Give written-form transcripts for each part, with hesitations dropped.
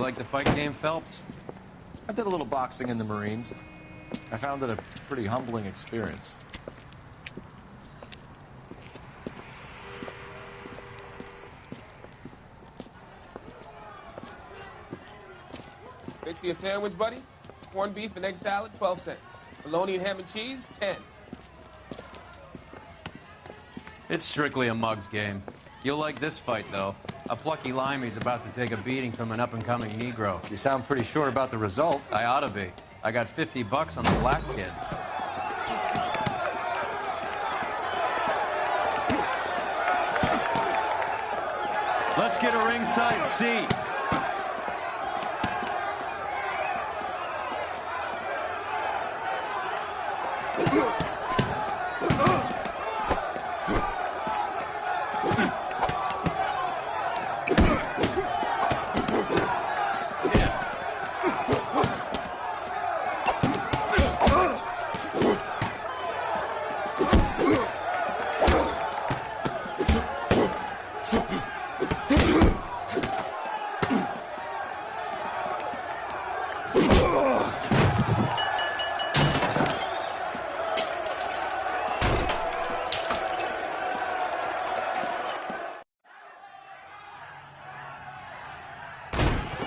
like the fight game, Phelps? I did a little boxing in the Marines. I found it a pretty humbling experience. Fix you a sandwich, buddy? Corned beef and egg salad, 12 cents. Bologna and ham and cheese, 10. It's strictly a mug's game. You'll like this fight, though. A plucky limey's about to take a beating from an up-and-coming Negro. You sound pretty sure about the result. I ought to be. I got $50 on the black kid. Let's get a ringside seat.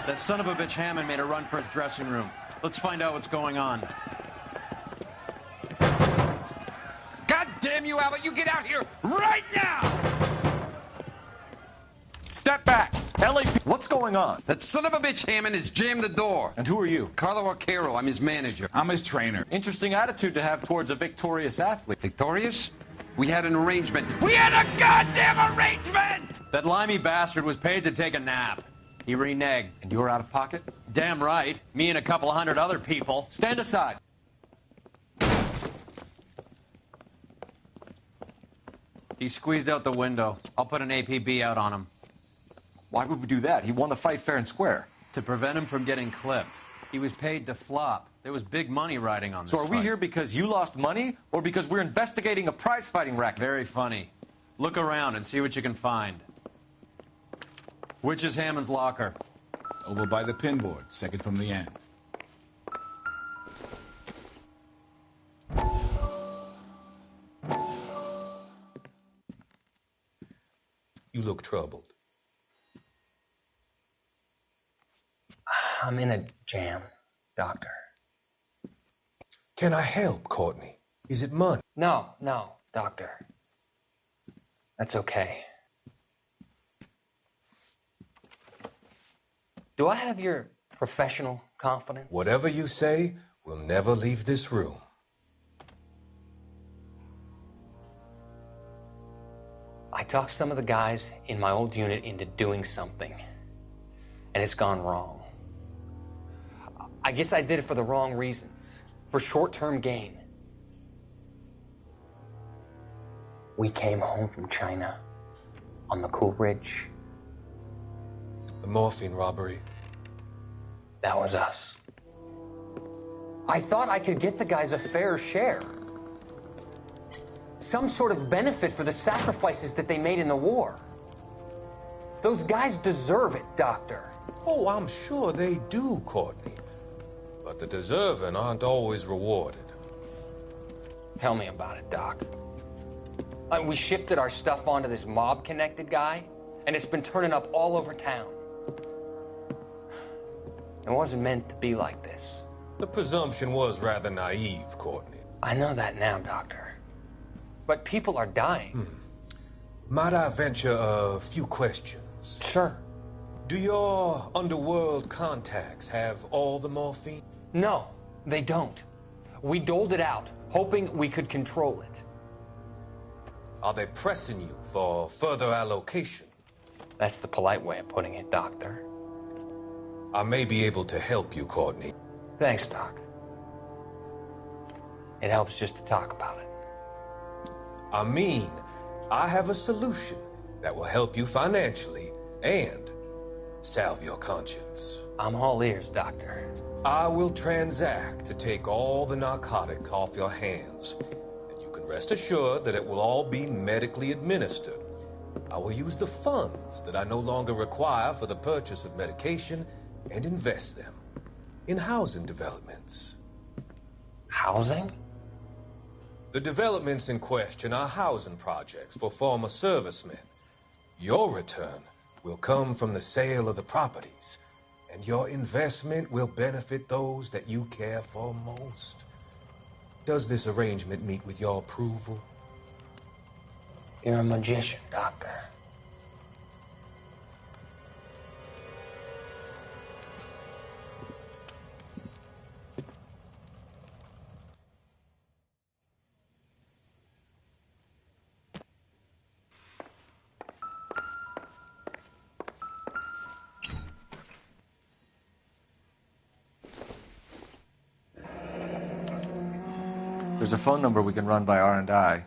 That son of a bitch Hammond made a run for his dressing room. Let's find out what's going on. God damn you, Albert! You get out here right now! Step back! L.A. What's going on? That son of a bitch Hammond has jammed the door. And who are you? Carlo Arcaro. I'm his manager. I'm his trainer. Interesting attitude to have towards a victorious athlete. Victorious? We had an arrangement. We had a goddamn arrangement! That limey bastard was paid to take a nap. He reneged. And you were out of pocket? Damn right. Me and a couple hundred other people. Stand aside. He squeezed out the window. I'll put an APB out on him. Why would we do that? He won the fight fair and square. To prevent him from getting clipped. He was paid to flop. There was big money riding on this So are we fight. here because you lost money or because we're investigating a prize-fighting racket? Very funny. Look around and see what you can find. Which is Hammond's locker? Over by the pinboard, second from the end. You look troubled. I'm in a jam, Doctor. Can I help, Courtney? Is it money? No, Doctor. That's okay. Do I have your professional confidence? Whatever you say, we'll never leave this room. I talked some of the guys in my old unit into doing something, and it's gone wrong. I guess I did it for the wrong reasons, for short-term gain. We came home from China on the Cool Ridge. The morphine robbery. That was us. I thought I could get the guys a fair share. Some sort of benefit for the sacrifices that they made in the war. Those guys deserve it, Doctor. Oh, I'm sure they do, Courtney. But the deserving aren't always rewarded. Tell me about it, Doc. We shifted our stuff onto this mob-connected guy, and it's been turning up all over town. It wasn't meant to be like this. The presumption was rather naive, Courtney. I know that now, Doctor. But people are dying. Might I venture a few questions? Sure. Do your underworld contacts have all the morphine? No, they don't. We doled it out, hoping we could control it. Are they pressing you for further allocation? That's the polite way of putting it, Doctor. I may be able to help you, Courtney. Thanks, Doc. It helps just to talk about it. I mean, I have a solution that will help you financially and salve your conscience. I'm all ears, Doctor. I will transact to take all the narcotic off your hands, and you can rest assured that it will all be medically administered. I will use the funds that I no longer require for the purchase of medication and invest them in housing developments. Housing? The developments in question are housing projects for former servicemen. Your return will come from the sale of the properties, and your investment will benefit those that you care for most. Does this arrangement meet with your approval? You're a magician, Doctor. There's a phone number we can run by R&I,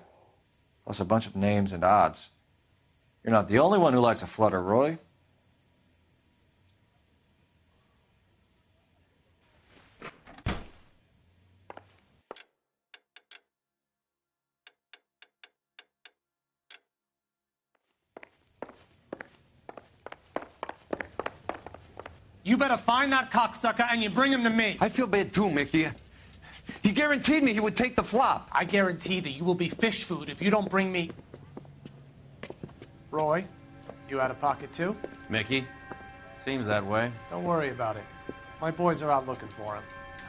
plus a bunch of names and odds. You're not the only one who likes a flutter, Roy. You better find that cocksucker and you bring him to me. I feel bad too, Mickey. He guaranteed me he would take the flop. I guarantee that you will be fish food if you don't bring me... Roy, you out of pocket too? Mickey? Seems that way. Don't worry about it. My boys are out looking for him.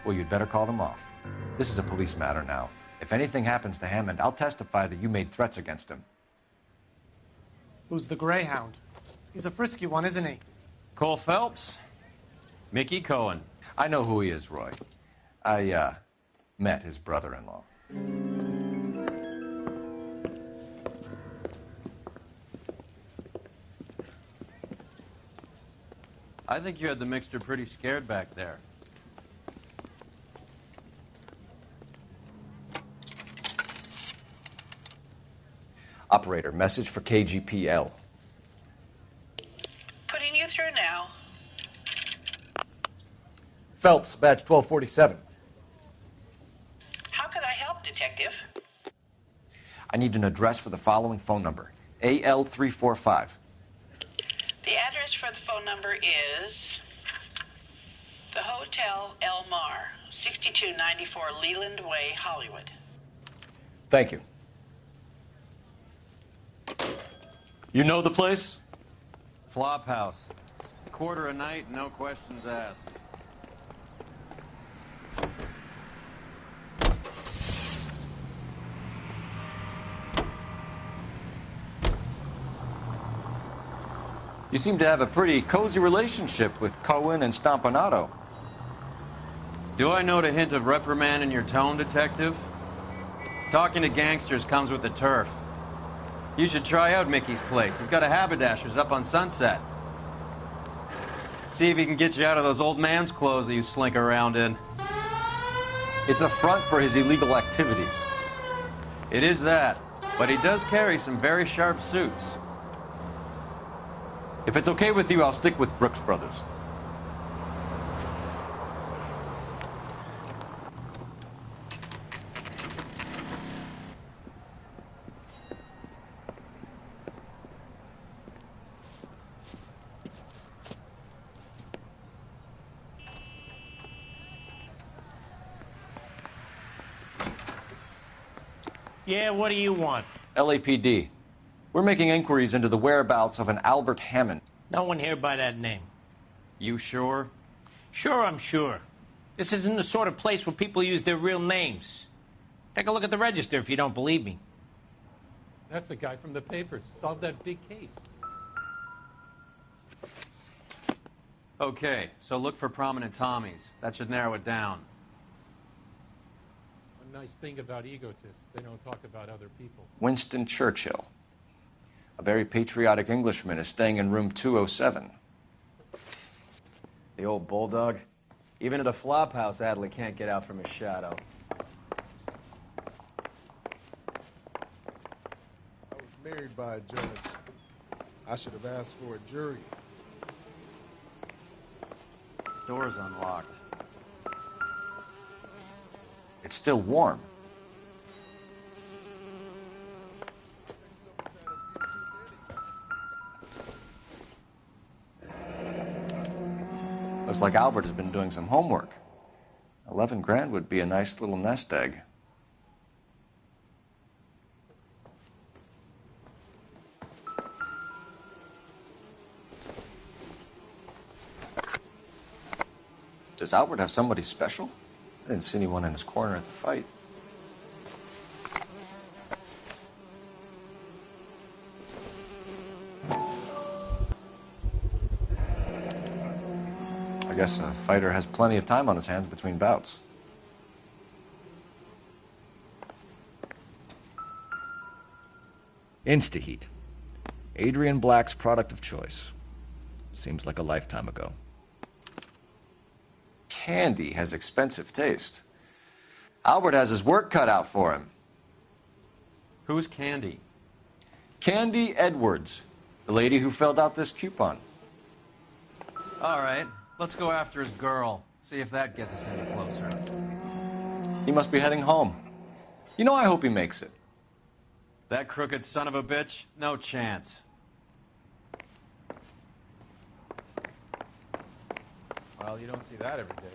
Well, you'd better call them off. This is a police matter now. If anything happens to Hammond, I'll testify that you made threats against him. Who's the Greyhound? He's a frisky one, isn't he? Cole Phelps? Mickey Cohen. I know who he is, Roy. I, met his brother-in-law. I think you had the mixture pretty scared back there. Operator, message for KGPL. Putting you through now. Phelps, badge 1247. How could I help, Detective? I need an address for the following phone number. AL345. The address for the phone number is the Hotel L.A.Noire, 6294 Leland Way, Hollywood. Thank you. You know the place? Flop house. Quarter a night, no questions asked. You seem to have a pretty cozy relationship with Cohen and Stompanato. Do I note a hint of reprimand in your tone, Detective? Talking to gangsters comes with the turf. You should try out Mickey's place. He's got a haberdasher's up on Sunset. See if he can get you out of those old man's clothes that you slink around in. It's a front for his illegal activities. It is that, but he does carry some very sharp suits. If it's okay with you, I'll stick with Brooks Brothers. Yeah, what do you want? LAPD. We're making inquiries into the whereabouts of an Albert Hammond. No one here by that name. You sure? Sure, I'm sure. This isn't the sort of place where people use their real names. Take a look at the register if you don't believe me. That's the guy from the papers. Solved that big case. Okay, so look for prominent Tommies. That should narrow it down. One nice thing about egotists, they don't talk about other people. Winston Churchill. A very patriotic Englishman is staying in room 207. The old bulldog. Even at a flop house, Adley can't get out from his shadow. I was married by a judge. I should have asked for a jury. Door's unlocked. It's still warm. Looks Looks like Albert has been doing some homework. 11 grand would be a nice little nest egg. Does Albert have somebody special? I didn't see anyone in his corner at the fight. I guess a fighter has plenty of time on his hands between bouts. Instaheat. Adrian Black's product of choice. Seems like a lifetime ago. Candy has expensive taste. Albert has his work cut out for him. Who's Candy? Candy Edwards, the lady who filled out this coupon. All right, let's go after his girl. See if that gets us any closer. He must be heading home. You know, I hope he makes it. That crooked son of a bitch? No chance. Well, you don't see that every day.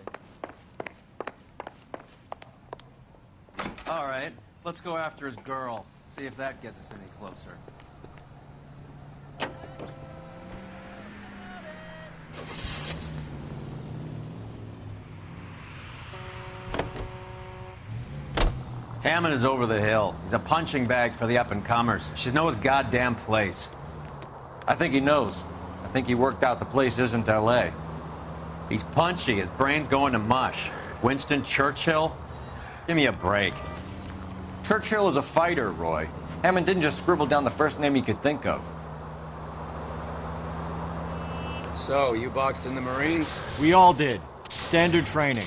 All right, let's go after his girl. See if that gets us any closer. Hammond is over the hill. He's a punching bag for the up-and-comers. She knows his goddamn place. I think he knows. I think he worked out the place isn't L.A. He's punchy. His brain's going to mush. Winston Churchill? Give me a break. Churchill is a fighter, Roy. Hammond didn't just scribble down the first name he could think of. So, you boxed in the Marines? We all did. Standard training.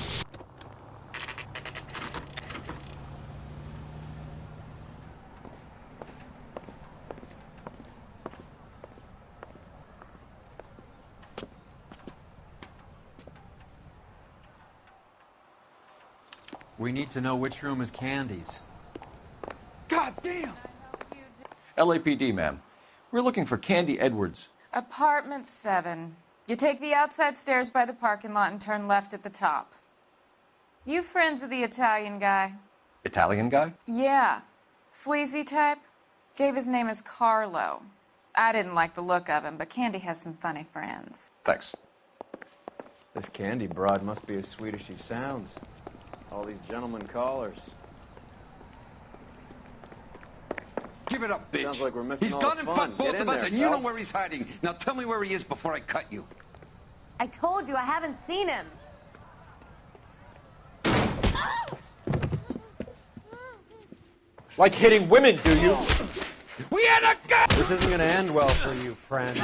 We need to know which room is Candy's. God damn! LAPD, ma'am. We're looking for Candy Edwards. Apartment 7. You take the outside stairs by the parking lot and turn left at the top. You friends of the Italian guy? Italian guy? Yeah. Sleazy type. Gave his name as Carlo. I didn't like the look of him, but Candy has some funny friends. Thanks. This Candy broad must be as sweet as she sounds. All these gentlemen callers. Give it up, bitch. Sounds like we're missing He's all gone the and fun. fought both Get in of us, there, and you know Phelps. where he's hiding. Now tell me where he is before I cut you. I told you I haven't seen him. Like hitting women, do you? We had a gun! This isn't gonna end well for you, friend.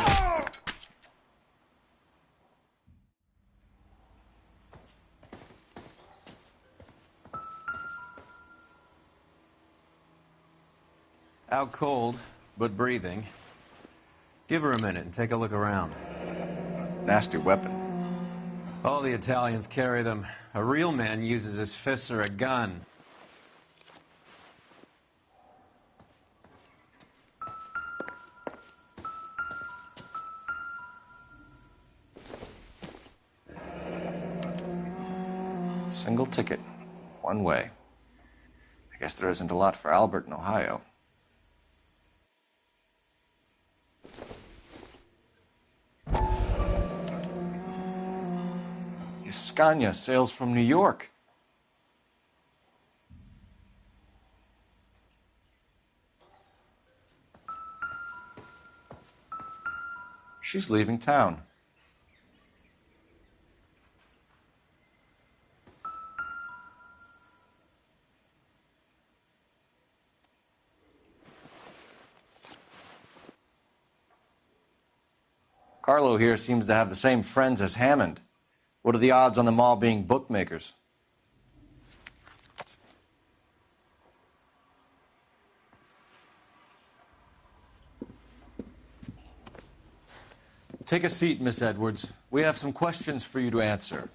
Out cold, but breathing. Give her a minute and take a look around. Nasty weapon. All the Italians carry them. A real man uses his fists or a gun. Single ticket. One way. I guess there isn't a lot for Albert in Ohio. Scania sails from New York. She's leaving town. Carlo here seems to have the same friends as Hammond. What are the odds on them all being bookmakers? Take a seat, Miss Edwards. We have some questions for you to answer.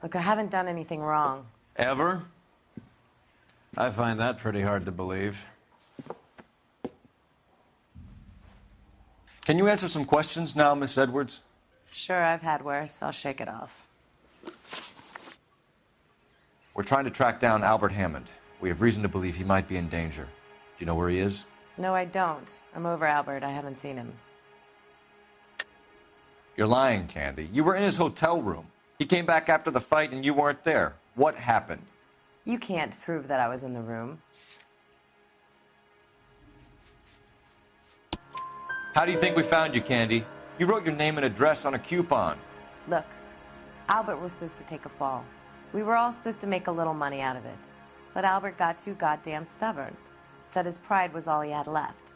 Look, I haven't done anything wrong. Ever? I find that pretty hard to believe. Can you answer some questions now, Miss Edwards? Sure, I've had worse. I'll shake it off. We're trying to track down Albert Hammond. We have reason to believe he might be in danger. Do you know where he is? No, I don't. I'm over Albert. I haven't seen him. You're lying, Candy. You were in his hotel room. He came back after the fight and you weren't there. What happened? You can't prove that I was in the room. How do you think we found you, Candy? You wrote your name and address on a coupon. Look, Albert was supposed to take a fall. We were all supposed to make a little money out of it. But Albert got too goddamn stubborn. Said his pride was all he had left.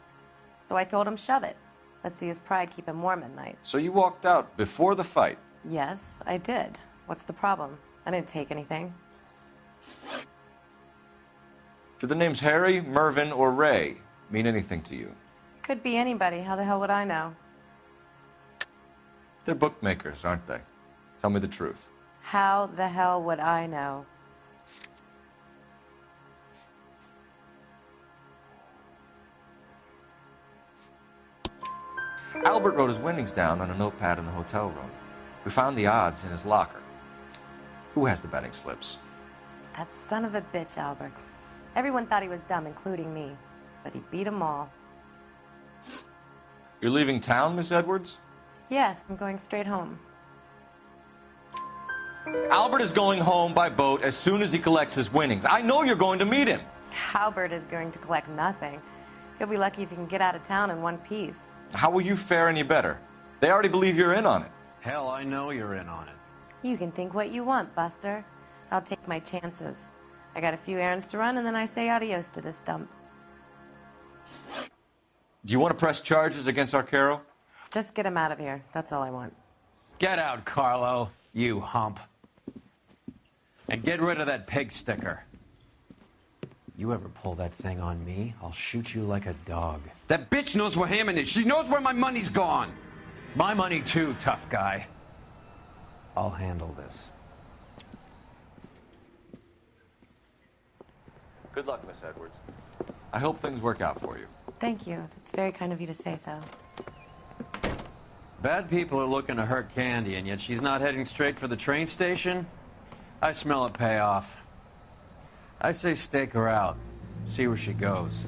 So I told him, shove it. Let's see his pride keep him warm at night. So you walked out before the fight? Yes, I did. What's the problem? I didn't take anything. Do the names Harry, Mervyn, or Ray mean anything to you? Could be anybody. How the hell would I know? They're bookmakers, aren't they? Tell me the truth. How the hell would I know? Albert wrote his winnings down on a notepad in the hotel room. We found the odds in his locker. Who has the betting slips? That son of a bitch, Albert. Everyone thought he was dumb, including me. But he beat them all. You're leaving town, Miss Edwards? Yes, I'm going straight home. Albert is going home by boat as soon as he collects his winnings. I know you're going to meet him. Albert is going to collect nothing. He'll be lucky if he can get out of town in one piece. How will you fare any better? They already believe you're in on it. Hell, I know you're in on it. You can think what you want, Buster. I'll take my chances. I got a few errands to run, and then I say adios to this dump. Do you want to press charges against Arcaro? Just get him out of here. That's all I want. Get out, Carlo, you hump. And get rid of that pig sticker. You ever pull that thing on me, I'll shoot you like a dog. That bitch knows where Hammond is. She knows where my money's gone. My money too, tough guy. I'll handle this. Good luck, Miss Edwards. I hope things work out for you. Thank you. It's very kind of you to say so. Bad people are looking to hurt Candy, and yet she's not heading straight for the train station? I smell a payoff. I say stake her out. See where she goes.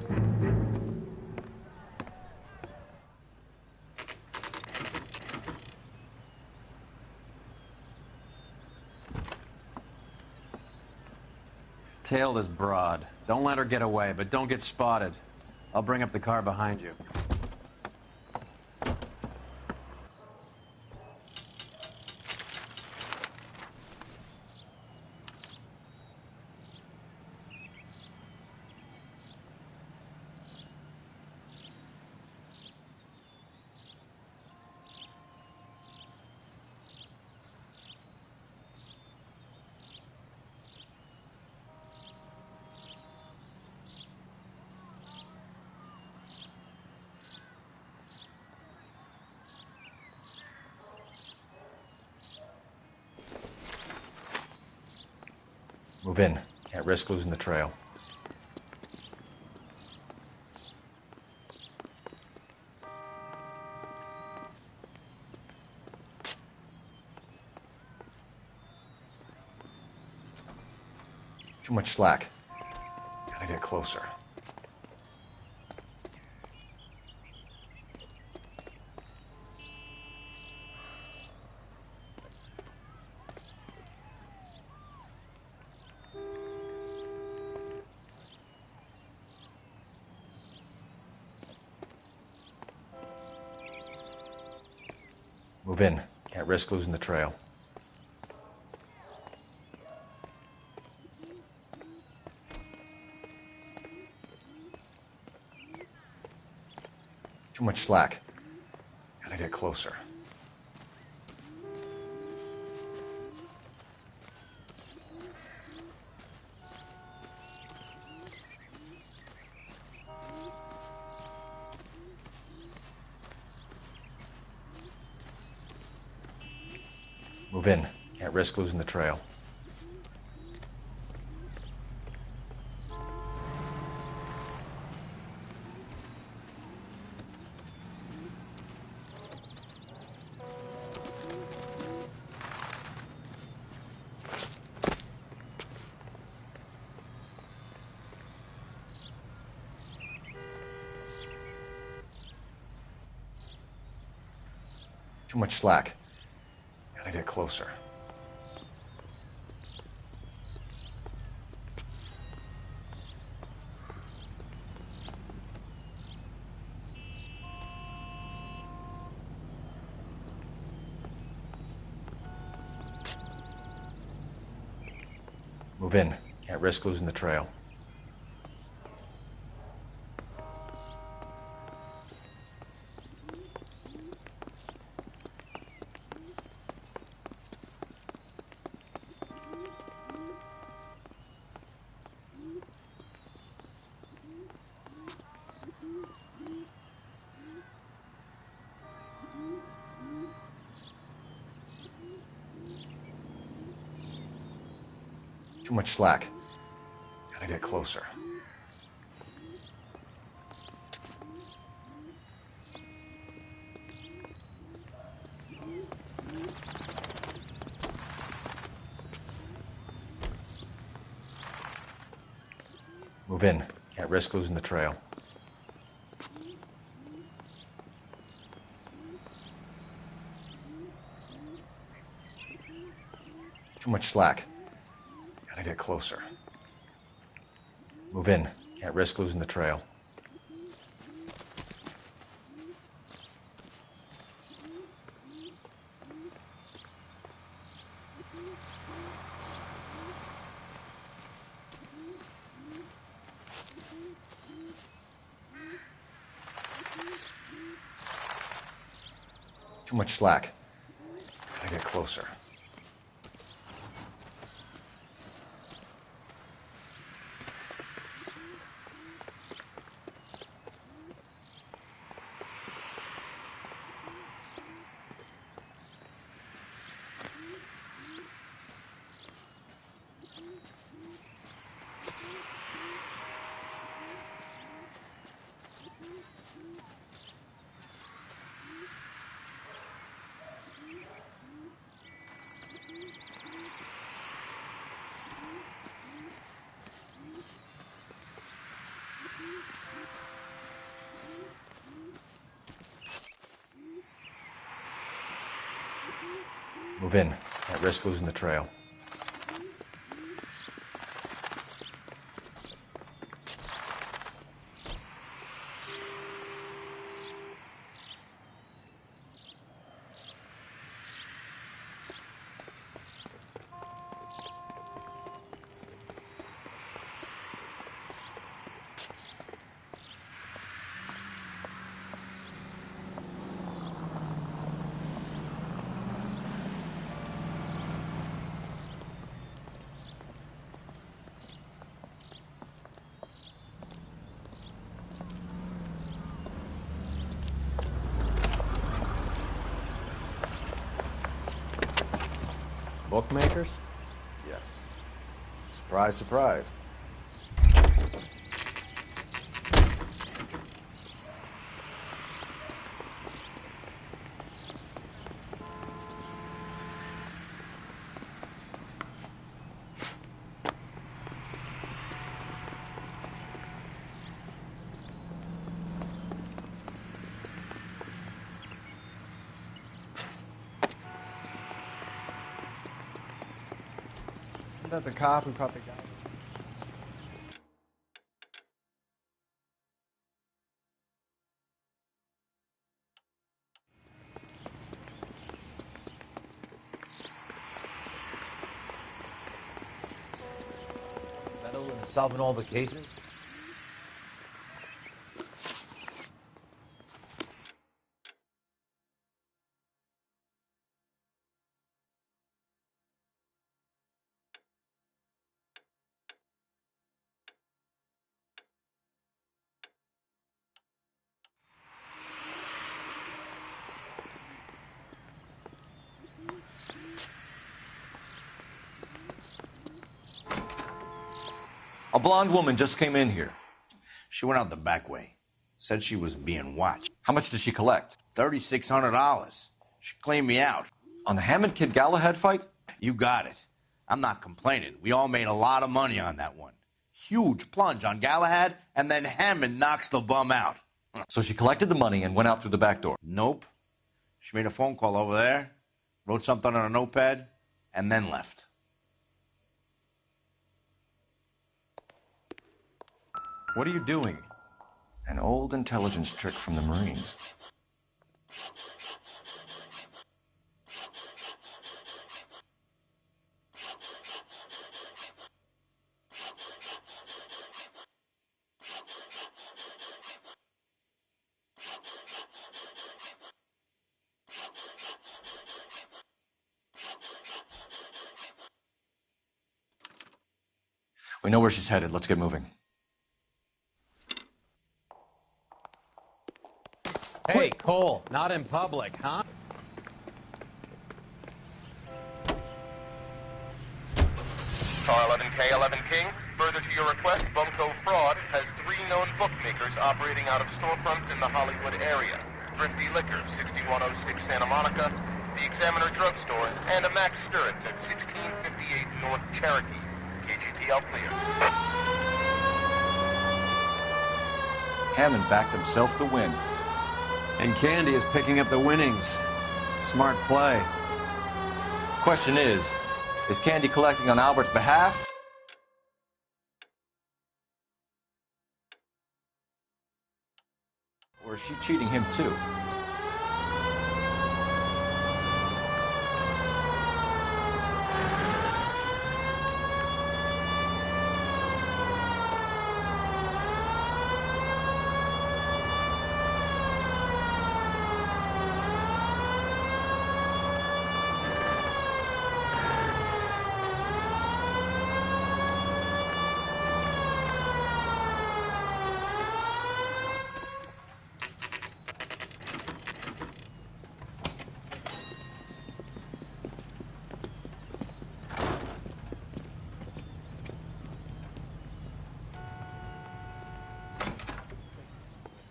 Tail this broad. Don't let her get away, but don't get spotted. I'll bring up the car behind you. Move in. Can't risk losing the trail. Too much slack. Gotta get closer. Move in. Can't risk losing the trail. Too much slack. Gotta get closer. Move in. Can't risk losing the trail. Too much slack. Gotta get closer. Move in. Can't risk losing the trail. Too much slack. Gotta get closer. Move in. Can't risk losing the trail. Too much slack. Gotta get closer. Move in. Can't risk losing the trail. Too much slack. Gotta get closer. Move in. Can't risk losing the trail. Bookmakers? Yes. Surprise, surprise. Isn't that the cop who caught the guy? Metal and solving all the cases? A blonde woman just came in here. She went out the back way. Said she was being watched. How much did she collect? $3,600. She cleaned me out. On the Hammond Kid Galahad fight? You got it. I'm not complaining. We all made a lot of money on that one. Huge plunge on Galahad, and then Hammond knocks the bum out. So she collected the money and went out through the back door? Nope. She made a phone call over there, wrote something on a notepad, and then left. What are you doing? An old intelligence trick from the Marines. We know where she's headed. Let's get moving. Hey, Cole, not in public, huh? Car 11K, 11 King. Further to your request, Bunko Fraud has 3 known bookmakers operating out of storefronts in the Hollywood area. Thrifty Liquor, 6106 Santa Monica, the Examiner Drugstore, and a Max Spirits at 1658 North Cherokee. KGPL clear. Hammond backed himself to win. And Candy is picking up the winnings. Smart play. Question is Candy collecting on Albert's behalf? Or is she cheating him too?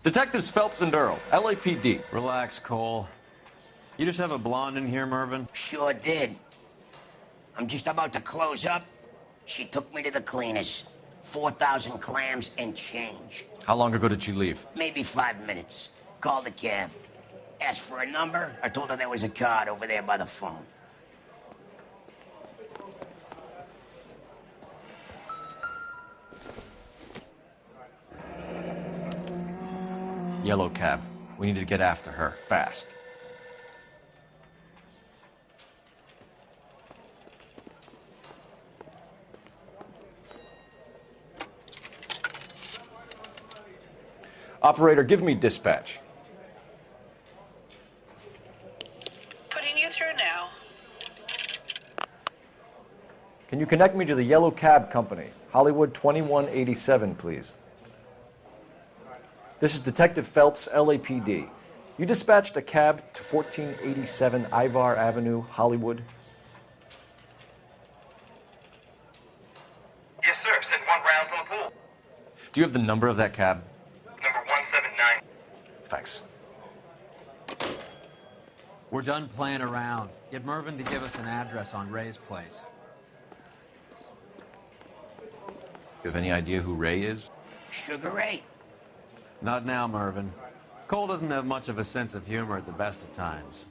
Detectives Phelps and Earl, LAPD. Relax, Cole. You just have a blonde in here, Mervyn? Sure did. I'm just about to close up. She took me to the cleaners. 4,000 clams and change. How long ago did she leave? Maybe 5 minutes. Called a cab. Asked for a number. I told her there was a card over there by the phone. Yellow cab. We need to get after her, fast. Operator, give me dispatch. Putting you through now. Can you connect me to the Yellow Cab Company, Hollywood 2187, please? This is Detective Phelps, LAPD. You dispatched a cab to 1487 Ivar Avenue, Hollywood? Yes, sir. Sent 1 round from the pool. Do you have the number of that cab? Number 179. Thanks. We're done playing around. Get Mervyn to give us an address on Ray's place. You have any idea who Ray is? Sugar Ray. Not now, Mervyn. Cole doesn't have much of a sense of humor at the best of times.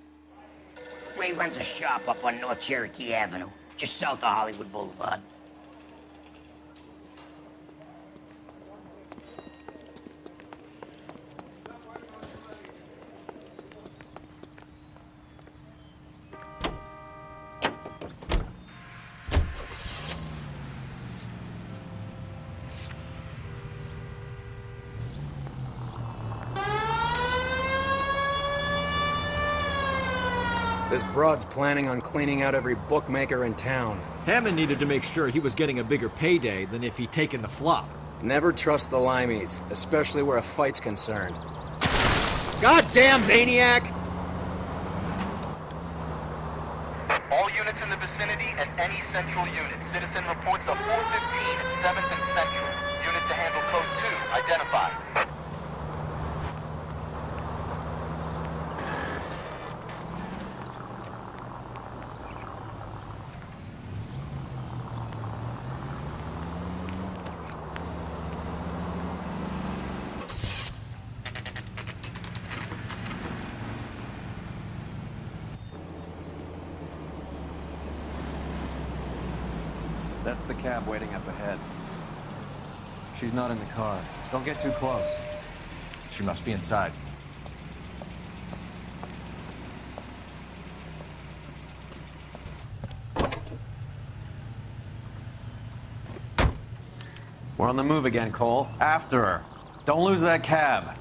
Ray runs a shop up on North Cherokee Avenue, just south of Hollywood Boulevard. This broad's planning on cleaning out every bookmaker in town. Hammond needed to make sure he was getting a bigger payday than if he'd taken the flop. Never trust the limeys, especially where a fight's concerned. Goddamn maniac! All units in the vicinity and any central unit. Citizen reports of 415 at 7th and Central. Unit to handle code 2, identified. That's the cab waiting up ahead. She's not in the car. Don't get too close. She must be inside. We're on the move again, Cole. After her. Don't lose that cab.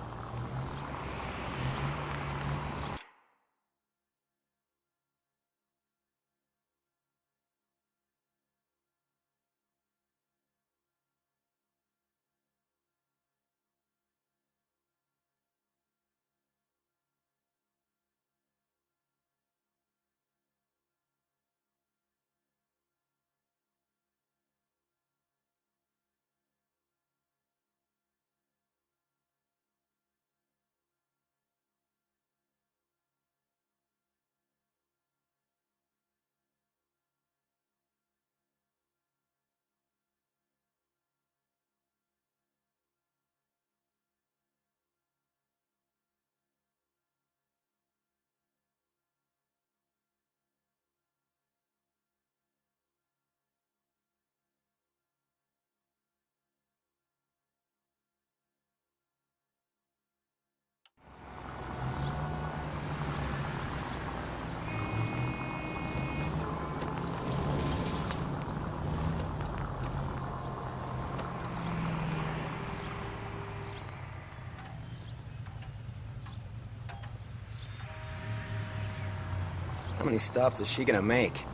How many stops is she gonna make?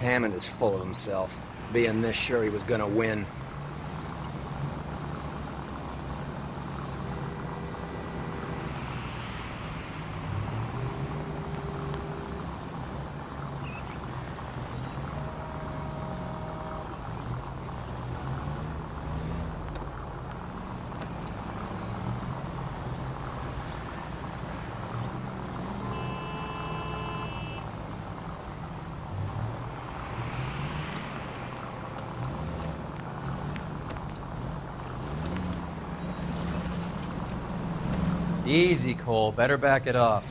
Hammond is full of himself, being this sure he was gonna win. Easy, Cole. Better back it off.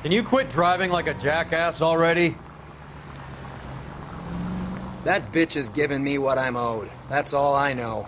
Can you quit driving like a jackass already? That bitch is giving me what I'm owed. That's all I know.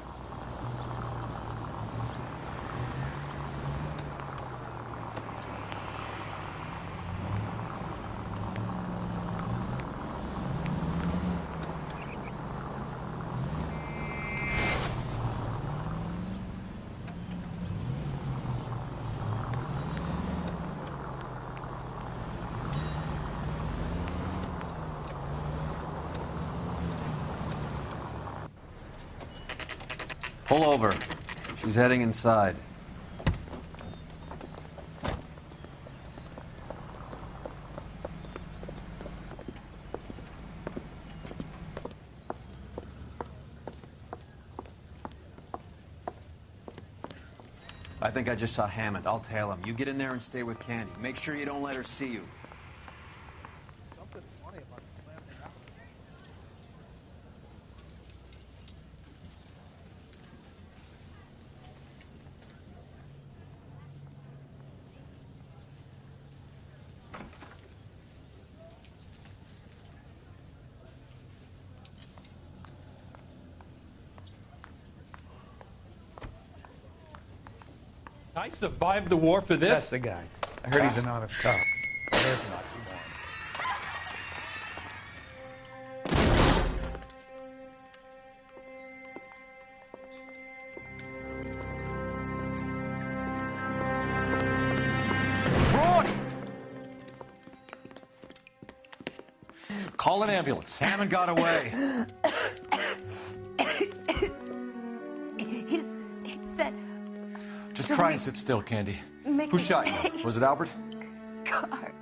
Pull over. She's heading inside. I think I just saw Hammond. I'll tail him. You get in there and stay with Candy. Make sure you don't let her see you. Something's funny about this plan thing. I survived the war for this? That's the guy. I heard he's an honest cop. There's an oxymoron. Call an ambulance. Hammond got away. He said... Just try and sit still, Candy. Make Who me shot you? pay. Was it Albert? Car.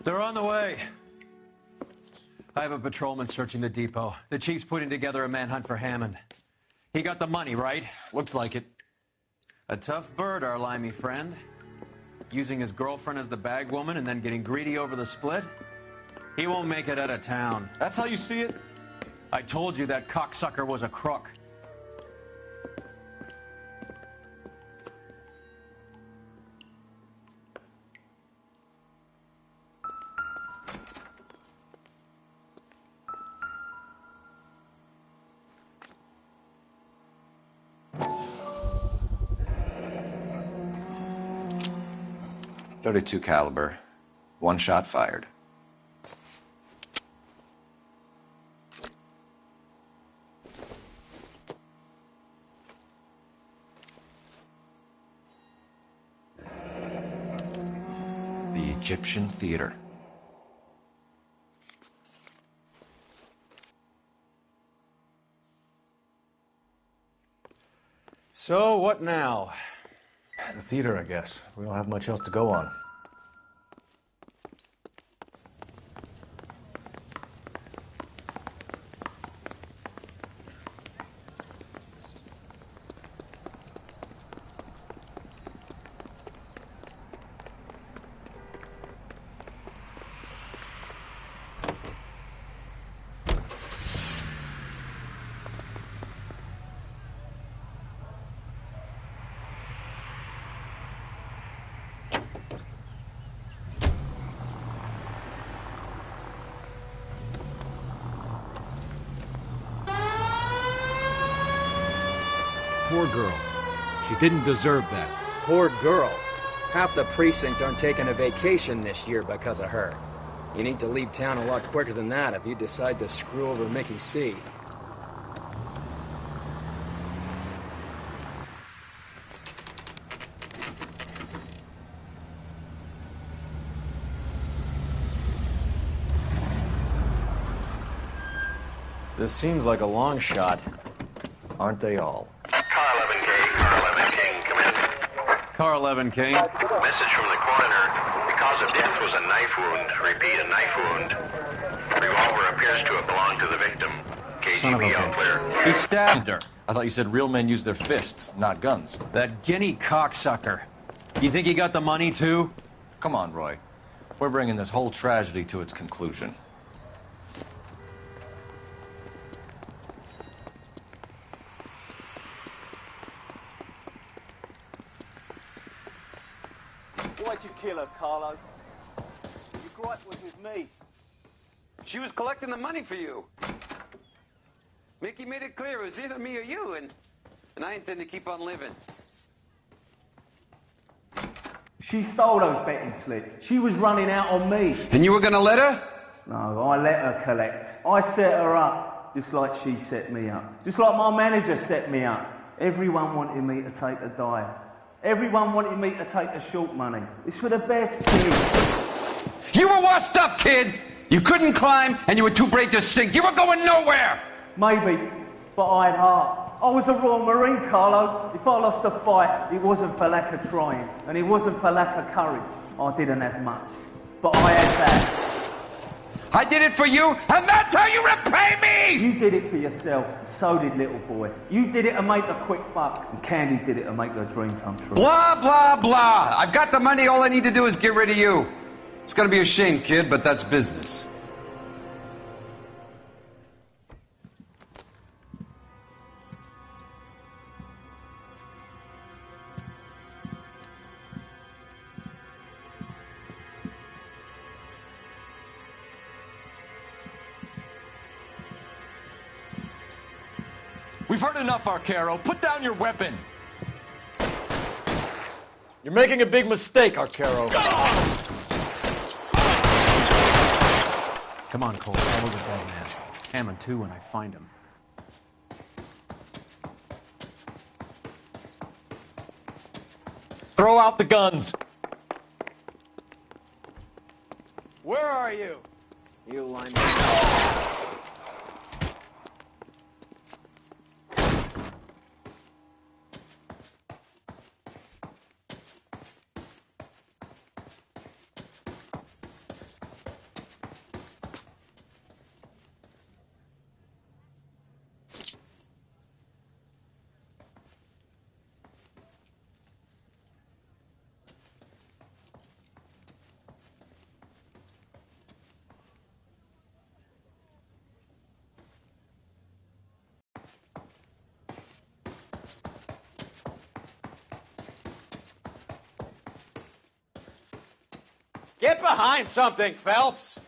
They're on the way. I have a patrolman searching the depot. The chief's putting together a manhunt for Hammond. He got the money, right? Looks like it. A tough bird, our limey friend. Using his girlfriend as the bag woman and then getting greedy over the split. He won't make it out of town. That's how you see it? I told you that cocksucker was a crook. .32 caliber. One shot fired. The Egyptian Theater. So, what now? The theater, I guess. We don't have much else to go on. Poor girl. She didn't deserve that. Poor girl. Half the precinct aren't taking a vacation this year because of her. You need to leave town a lot quicker than that if you decide to screw over Mickey C. This seems like a long shot. Aren't they all? Car 11 King. Message from the coroner. The cause of death was a knife wound. Repeat, a knife wound. Revolver appears to have belonged to the victim. Son of a KGB all clear. bitch. He stabbed her. I thought you said real men use their fists, not guns. That guinea cocksucker. You think he got the money, too? Come on, Roy. We're bringing this whole tragedy to its conclusion. Why'd you kill her, Carlo? Your gripe was with me. She was collecting the money for you. Mickey made it clear it was either me or you, and I intend to keep on living. She stole those betting slips. She was running out on me. And you were gonna let her? No, I let her collect. I set her up, just like she set me up. Just like my manager set me up. Everyone wanted me to take a dive. Everyone wanted me to take the short money. It's for the best kid. You were washed up, kid! You couldn't climb, and you were too brave to sink. You were going nowhere! Maybe, but I had heart. I was a Royal Marine, Carlo. If I lost a fight, it wasn't for lack of trying, and it wasn't for lack of courage. I didn't have much, but I had that. I did it for you, and that's how you repay me! You did it for yourself, so did little boy. You did it to make a quick buck, and Candy did it to make her dream come true. Blah, blah, blah. I've got the money. All I need to do is get rid of you. It's gonna be a shame, kid, but that's business. We've heard enough, Arcaro. Put down your weapon. You're making a big mistake, Arcaro. Come on, Cole. Follow the dead man. Hammond, too, when I find him. Throw out the guns. Where are you? You line. Get behind something, Phelps!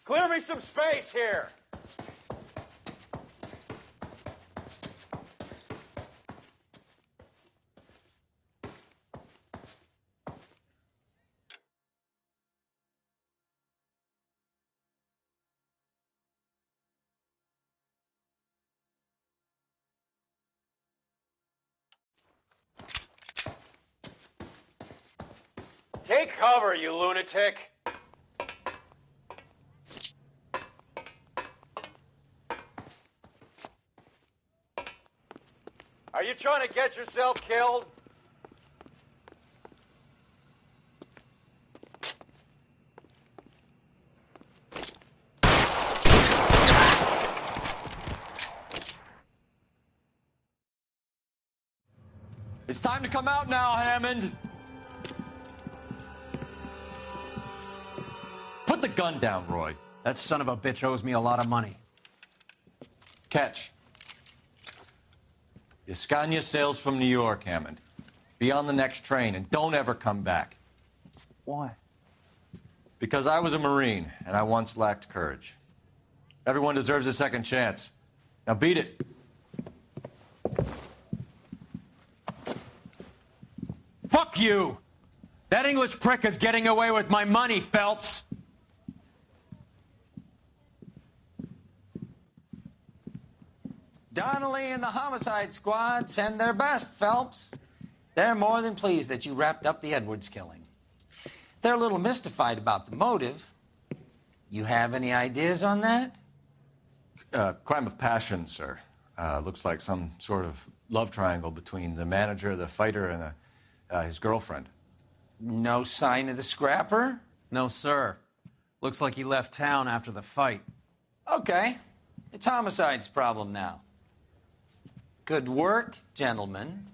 Clear me some space here! Take cover, you lunatic! Are you trying to get yourself killed? It's time to come out now, Hammond. Put the gun down, Roy. That son of a bitch owes me a lot of money. Catch. The Scania sails from New York, Hammond. Be on the next train and don't ever come back. Why? Because I was a Marine and I once lacked courage. Everyone deserves a second chance. Now beat it. Fuck you! That English prick is getting away with my money, Phelps! Donnelly and the homicide squad send their best, Phelps. They're more than pleased that you wrapped up the Edwards killing. They're a little mystified about the motive. You have any ideas on that? Crime of passion, sir. Looks like some sort of love triangle between the manager, the fighter, and his girlfriend. No sign of the scrapper? No, sir. Looks like he left town after the fight. Okay. It's homicide's problem now. Good work, gentlemen.